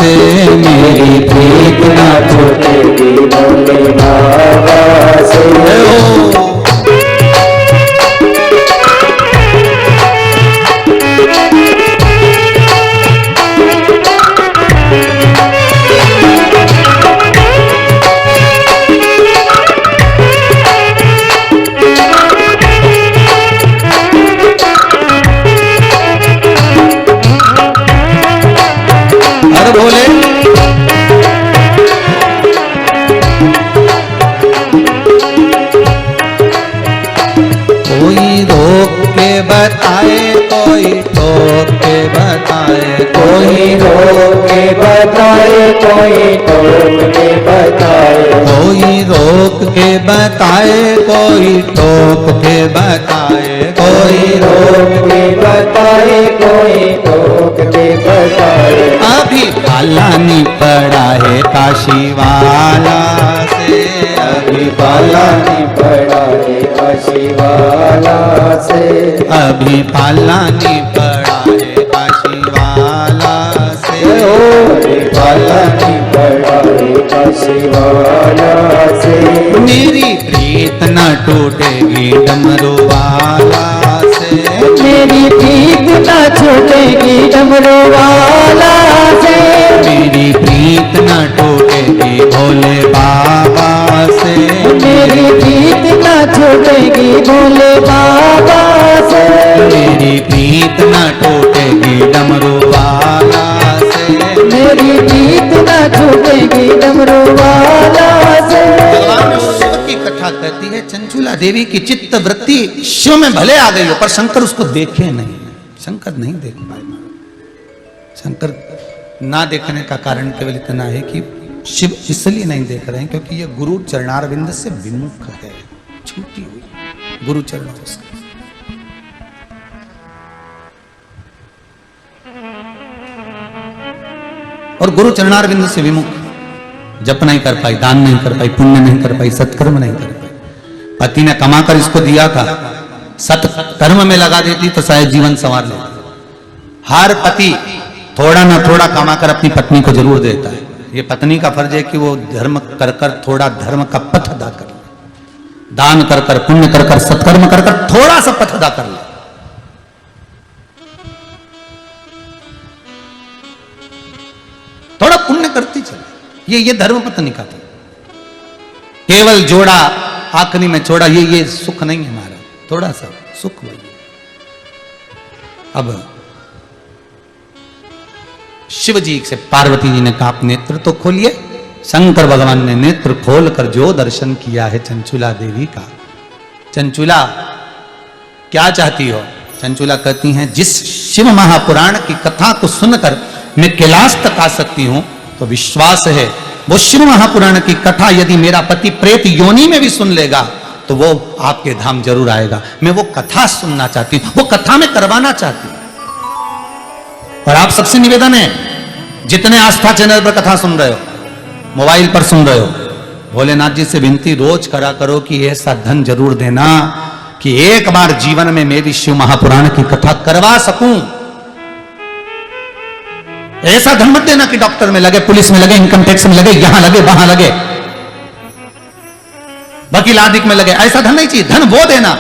से, मेरी प्रीत न छूटेगी भोले बाबा से। बोले कोई रोक के बताए, कोई टोक के बताए, कोई रोक के बताए, कोई टोक के बताए, कोई रोक के बताए, कोई टोक के बताए, कोई रोक के बताए, कोई टोक के बताए। अभी पाला नहीं पड़ा है काशी वाला से, अभी पाला नहीं पड़ा है काशी वाला से, अभी पाला नहीं पड़ा है काशी वाला से, अभी पाला नहीं पड़ा है काशी वाला से। मेरी प्रीत न टूटेगी डमरू वाला से, मेरी प्रीत न छूटेगी डमरू वाला से, मेरी प्रीत न टूटेगी भोले बाबा से, मेरी प्रीत न छूटेगी भोले बाबा से, मेरी प्रीत न टूटेगी डमरू वाला से, मेरी प्रीत न छूटेगी डमरू वाला से। भगवान शिव की कथा कहती है चंचूला देवी की चित्त वृत्ति शिव में भले आ गई हो, पर शंकर उसको देखे नहीं, शंकर नहीं देख पाए। शंकर ना देखने का कारण केवल इतना है कि शिव इसलिए नहीं देख रहे हैं क्योंकि ये गुरु चरणारविंद से विमुख है, छूटी हुई गुरु चरण उसका। और गुरु चरणारविंद से विमुख, जप नहीं कर पाई, दान नहीं कर पाई, पुण्य नहीं कर पाई, सत्कर्म नहीं कर पाई। पति ने कमाकर इसको दिया था, सत्कर्म में लगा देती तो शायद जीवन संवार लेती। हर पति थोड़ा ना थोड़ा कमाकर अपनी पत्नी को जरूर देता है। ये पत्नी का फर्ज है कि वो धर्म कर कर थोड़ा धर्म का पथ अदा कर ले, दान कर कर, पुण्य कर कर, सत्कर्म कर कर थोड़ा सा पथ अदा कर ले। थोड़ा पुण्य करती चले, ये धर्म पत्नी का था। केवल जोड़ा आखिरी में छोड़ा, ये सुख नहीं है हमारा, थोड़ा सा सुख वही। अब शिव जी से पार्वती जी ने कहा आप नेत्र तो खोलिए। शंकर भगवान ने नेत्र खोलकर जो दर्शन किया है चंचूला देवी का। चंचूला क्या चाहती हो? चंचूला कहती हैं जिस शिव महापुराण की कथा को सुनकर मैं कैलाश तक आ सकती हूं, तो विश्वास है वो शिव महापुराण की कथा यदि मेरा पति प्रेत योनि में भी सुन लेगा तो वो आपके धाम जरूर आएगा। मैं वो कथा सुनना चाहती हूं, वो कथा में करवाना चाहती हूं। और आप सबसे निवेदन है, जितने आस्था चैनल पर कथा सुन रहे हो, मोबाइल पर सुन रहे हो, भोलेनाथ जी से विनती रोज करा करो कि ऐसा धन जरूर देना कि एक बार जीवन में मैं भी शिव महापुराण की कथा करवा सकूं। ऐसा धन मत देना कि डॉक्टर में लगे, पुलिस में लगे, इनकम टैक्स में लगे, यहां लगे, वहां लगे, वकील आदि में लगे। ऐसा धन नहीं चाहिए। धन वो देना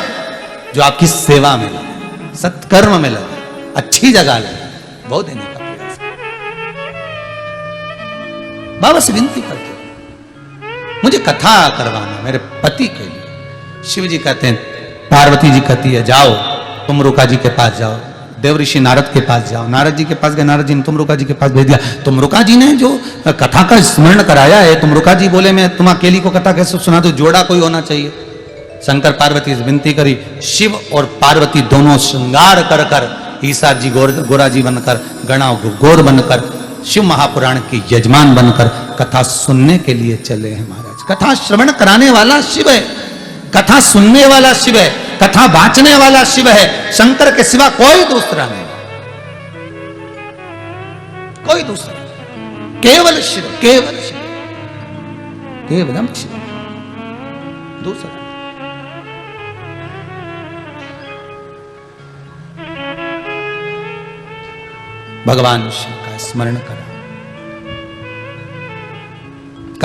जो आपकी सेवा में लगे, सत्कर्म में लगे, अच्छी जगह लगे, वो देने का प्रयास। बाबा से विनती करते मुझे कथा करवाना मेरे पति के लिए। शिव जी कहते हैं, पार्वती जी कहती है जाओ तुम रुका जी के पास जाओ, देव ऋषि नारद के पास जाओ। नारद जी के पास गए, नारद जी ने तुम रुका जी के पास भेज दिया। तुम रुका जी ने जो कथा का स्मरण कराया है, तुम रुका जी बोले मैं तुम अकेली को कथा कैसे सुना दो, जोड़ा कोई होना चाहिए। शंकर पार्वती से विनती करी, शिव और पार्वती दोनों श्रृंगार कर कर ईसा जी गोरा जी बनकर, गणा गोर बनकर, शिव महापुराण की यजमान बनकर कथा सुनने के लिए चले हैं महाराज। कथा श्रवण कराने वाला शिव है, कथा सुनने वाला शिव है, कथा वाचने वाला शिव है। शंकर के सिवा कोई दूसरा नहीं, कोई दूसरा, केवल शिव, केवल शिव, केवलम शिव, दूसरा। भगवान शिव का स्मरण करा,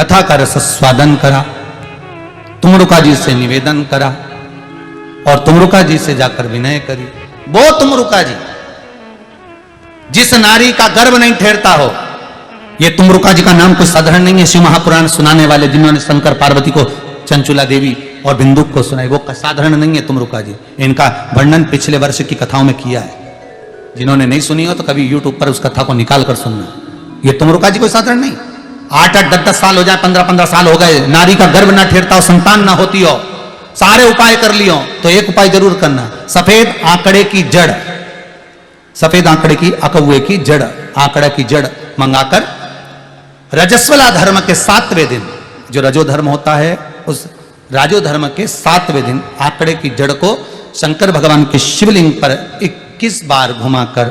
कथा का रसस्वादन करा, तुमरुका जी से निवेदन करा और तुमरुका जी से जाकर विनय करी। वो तुमरुका जी जिस नारी का गर्भ नहीं ठहरता हो, ये तुमरुका जी का नाम कोई साधारण नहीं है। शिव महापुराण सुनाने वाले जिन्होंने शंकर पार्वती को, चंचुला देवी और बिंदुक को सुनाई, वो साधारण नहीं है तुमरुका जी। इनका वर्णन पिछले वर्ष की कथाओं में किया है। जिन्होंने नहीं सुनी हो तो कभी यूट्यूब पर उस कथा को निकाल कर सुनना। ये तुमरुका जी कोई साधारण नहीं। 8-8, 10-10 साल हो जाए, 15-15 साल हो गए, नारी का गर्भ ना ठहरता हो, संतान ना होती हो, सारे उपाय कर लियो, तो एक उपाय जरूर करना। सफेद आंकड़े की जड़, सफेद आंकड़े की, अकौए की जड़, आंकड़ा की जड़ मंगाकर रजस्वला धर्म के 7वें दिन, जो रजो धर्म होता है, उस राजो धर्म के 7वें दिन आंकड़े की जड़ को शंकर भगवान के शिवलिंग पर 21 बार घुमाकर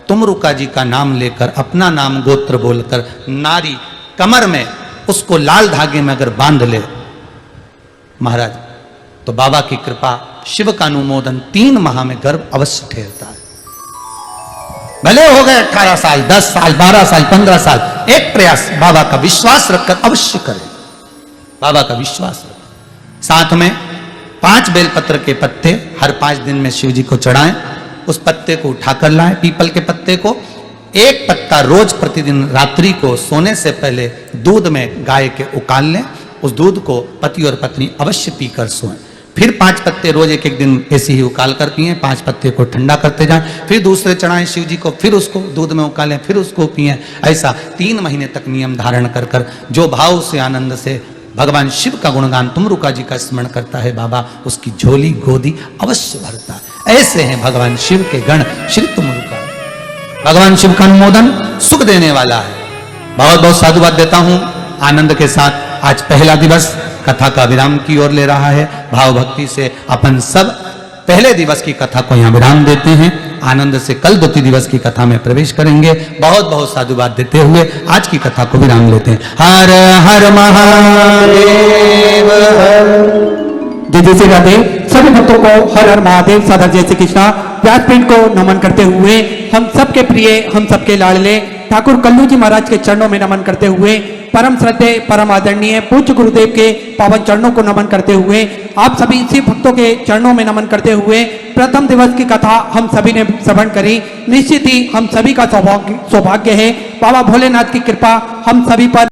तुमरुका जी का नाम लेकर, अपना नाम गोत्र बोलकर, नारी कमर में उसको लाल धागे में अगर बांध ले महाराज, तो बाबा की कृपा, शिव का अनुमोदन, 3 माह में गर्भ अवश्य ठहरता है। भले हो गए 18 साल, 10 साल, 12 साल, 15 साल, एक प्रयास बाबा का विश्वास रखकर अवश्य करें। बाबा का विश्वास रखें। साथ में 5 बेलपत्र के पत्ते हर 5 दिन में शिव जी को चढ़ाएं। उस पत्ते को उठाकर लाएं, पीपल के पत्ते को। एक पत्ता रोज प्रतिदिन रात्रि को सोने से पहले दूध में गाय के उकाल लें। उस दूध को पति और पत्नी अवश्य पीकर सोएं। फिर 5 पत्ते रोज एक एक दिन ऐसे ही उकाल कर पिए। 5 पत्ते को ठंडा करते जाएं, फिर दूसरे चढ़ाएं शिव जी को, फिर उसको दूध में उकालें, फिर उसको पिए। ऐसा 3 महीने तक नियम धारण कर कर जो भाव से, आनंद से भगवान शिव का गुणगान, तुमरुका जी का स्मरण करता है, बाबा उसकी झोली गोदी अवश्य भरता है। ऐसे हैं भगवान शिव के गण श्री तुमरुका। भगवान शिव का अनुमोदन सुख देने वाला है। बहुत बहुत साधुवाद देता हूं। आनंद के साथ आज पहला दिवस कथा का विराम की ओर ले रहा है। भाव भक्ति से अपन सब पहले दिवस की कथा को यहाँ विराम देते हैं। आनंद से कल द्वितीय दिवस की कथा में प्रवेश करेंगे। बहुत बहुत साधुवाद देते हुए आज की कथा को विराम लेते हैं। हर हर महादेव। जय जय श्री राधे। सभी भक्तों को हर हर महादेव, साधक जय श्री कृष्णा। व्यासपीठ को नमन करते हुए हम सबके प्रिय, हम सबके लाडले ठाकुर कल्लू जी महाराज के चरणों में नमन करते हुए, परम श्रद्धे, परम आदरणीय पूज्य गुरुदेव के पावन चरणों को नमन करते हुए, आप सभी शिव भक्तों के चरणों में नमन करते हुए, प्रथम दिवस की कथा हम सभी ने श्रवण करी। निश्चित ही हम सभी का सौभाग्य है। बाबा भोलेनाथ की कृपा हम सभी पर